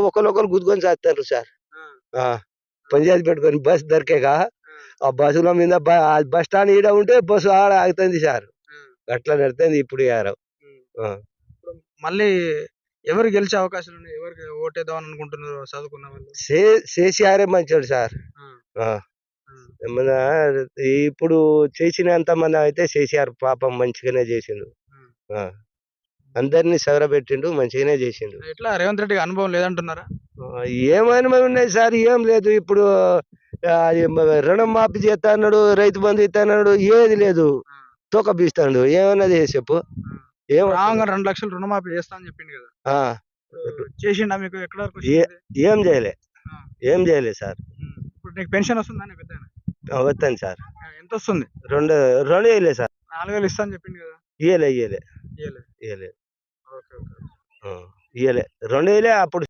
ఒకరు గుద్దుకొని చేస్తారు సార్. ఆ, పంచాయతీ పెట్టుకొని బస్ దొరికేగా ఆ బస్సుల మీద బస్ స్టాండ్ ఈడ ఉంటే బస్సు ఆడ ఆగుతుంది సార్. ఆ, అట్లా నడుతుంది ఇప్పుడు ఉమ్. ఆ. ఇప్పుడు మళ్ళీ ఎవరు గెలిచే అవకాశాలు ఉన్నాయి? ఎవరికి ఓటేద్దాం అని అనుకుంటున్నారు చదువుకున్న వాళ్ళు? కేసీఆర్ మంచోడు సార్. ఆ, ఆ. ఆ, మన ఇప్పుడు చేసినంత మన అయితే కేసీఆర్ పాపం మంచిగానే చేసిండు. ఆ. ఆ. అందరినీ సగరబెట్టిండు, మంచిగానే చేసిండు. ఎట్లా రేవంత్ రెడ్డికి అనుభవం లేదంటున్నారా? ఏమైనా ఉన్నాయి సార్, ఏం లేదు ఇప్పుడు. రుణం మాఫీ చేస్తా అన్నాడు, రైతు బంధు ఇస్తా అన్నాడు, ఏది లేదు. ఆ, తోక బీస్తాడు, ఏమన్నది చెప్పు. ఏం రావంగా 2 లక్షలు రుణమాఫీ చేస్తా అని చెప్పిండు కదా, ఆ. చేసిండా? మీకు ఎక్కడ వరకు ఏ- వచ్చింది? ఏం చేయలే, ఆ, ఏం చేయలే సార్. ఇప్పుడు నీకు పెన్షన్ వస్తుందా పెద్ద? వస్తాను సార్. ఎంత వస్తుంది? రెండు రెండు వేయలే సార్. 4,000 ఇస్తా అని చెప్పిండు కదా, ఇయ్యలే ఇయ్యలే? ఇయ్యలే ఓకే, ఓకే. ఇయ్యలే 2 వేలే అప్పుడు.